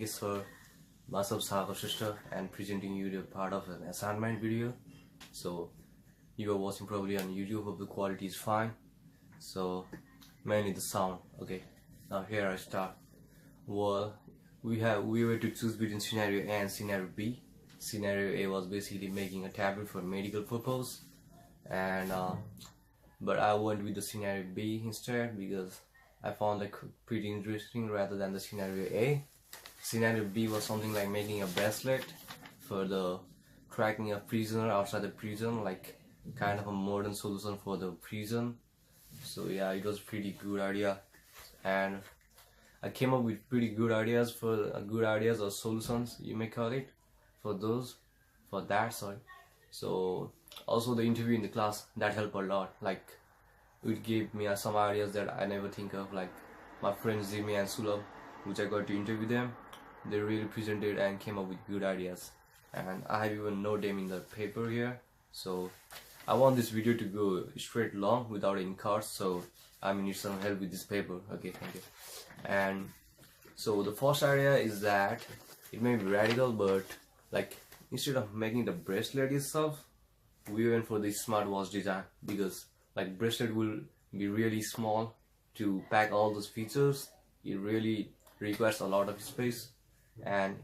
guess for myself Sagar Shrestha and presenting you the part of an assignment video. So you are watching probably on YouTube, hope the quality is fine. So mainly the sound. Okay, now here I start. Well, we were to choose between scenario A and scenario B. Scenario A was basically making a tablet for medical purpose, and but I went with the scenario B instead because I found like pretty interesting rather than the scenario A. Scenario B was something like making a bracelet for the tracking a prisoner outside the prison, like kind of a modern solution for the prison. So yeah, it was pretty good idea, and I came up with pretty good ideas for good ideas or solutions you may call it for that. Sorry. So also the interview in the class that helped a lot. Like it gave me some ideas that I never think of. Like my friends Jimmy and Sulab, which I got to interview them, they really presented and came up with good ideas. And I have even noted them in the paper here. So I want this video to go straight long without any cuts. So I need some help with this paper. Okay, thank you. And so the first idea is that it may be radical, but like instead of making the bracelet itself, we went for the smartwatch design because like bracelet will be really small to pack all those features. It really requires a lot of space, and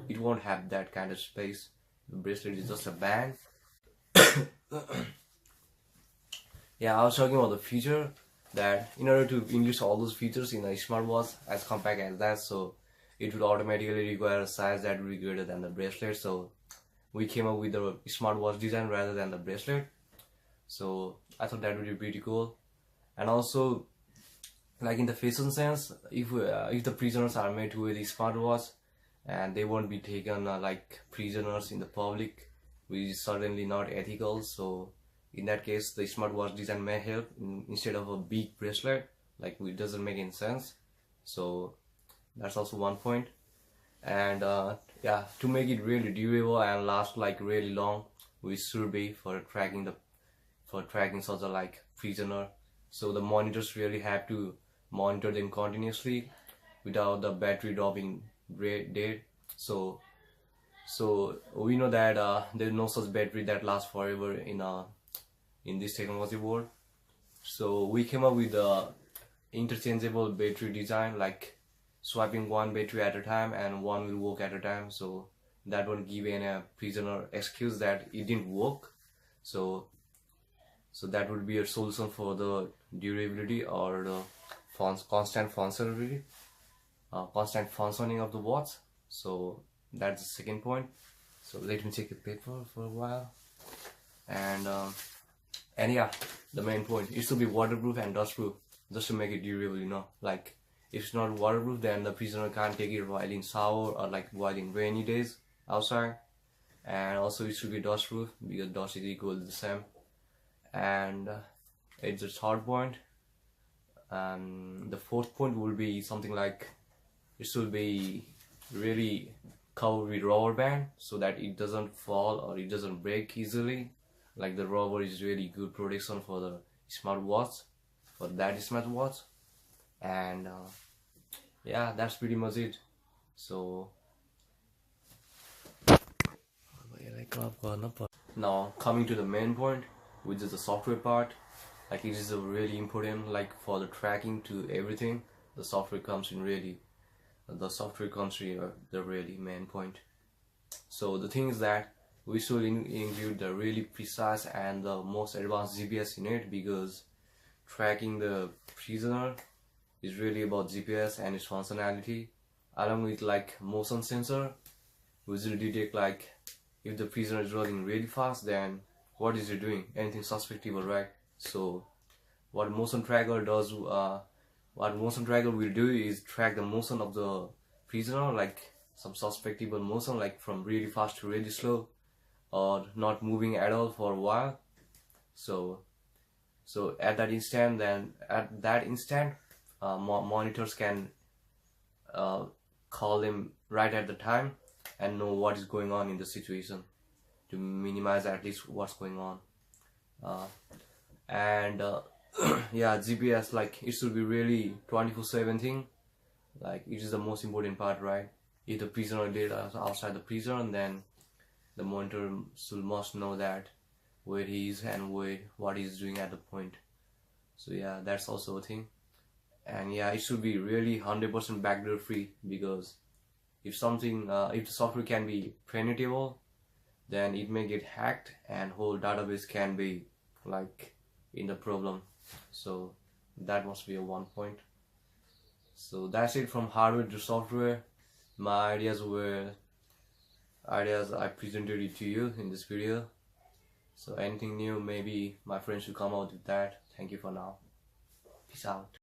it won't have that kind of space. The bracelet is just a band. Yeah, I was talking about the feature that in order to enlist all those features in a smartwatch as compact as that, so it would automatically require a size that would be greater than the bracelet. So we came up with the smartwatch design rather than the bracelet. So I thought that would be pretty cool. And also, like in the fashion sense, if the prisoners are made to wear the smartwatch, and they won't be taken like prisoners in the public, which is certainly not ethical. So in that case, the smartwatch design may help instead of a big bracelet, like it doesn't make any sense. So that's also one point. And yeah, to make it really durable and last like really long, we should be for tracking such a like prisoner. So the monitors really have to monitor them continuously without the battery dropping dead. So we know that there's no such battery that lasts forever in this technology world. So we came up with the interchangeable battery design, like swapping one battery at a time and one will work at a time. So that won't give any prisoner excuse that it didn't work. So that would be a solution for the durability or the constant functionality, constant functioning of the watch. So that's the second point. So let me check the paper for a while. And yeah, the main point is to be waterproof and dustproof, just to make it durable, you know. Like if it's not waterproof, then the prisoner can't take it while in shower or like while in rainy days outside. And also it should be dustproof because dust is equal to the same. And it's the third point. The fourth point will be something like it should be really covered with rubber band so that it doesn't fall or it doesn't break easily. Like the rubber is really good protection for the smartwatch, for that smartwatch. And yeah, that's pretty much it. So now coming to the main point, which is the software part. Like it is a really important, like for the tracking to everything, the software comes in really the really main point. So the thing is that we should include the really precise and the most advanced GPS in it, because tracking the prisoner is really about GPS and its functionality, along with like motion sensor, which will detect like if the prisoner is running really fast, then what is he doing, anything suspectable, right? So what motion tracker will do is track the motion of the prisoner, like some suspectable motion, like from really fast to really slow, or not moving at all for a while. So at that instant, monitors can call them right at the time and know what is going on in the situation to minimize at least what's going on. Yeah, GPS, like it should be really 24/7 thing. Like it is the most important part, right? if the prisoner did outside the prison, then the monitor must know that where he is and what he's doing at the point. So yeah, that's also a thing. And yeah, it should be really 100% backdoor free, because if the software can be penetratable, then it may get hacked and whole database can be like in the problem. So that must be a one point. So that's it from hardware to software. My ideas I presented it to you in this video. So anything new, maybe my friends should come out with that. Thank you for now. Peace out.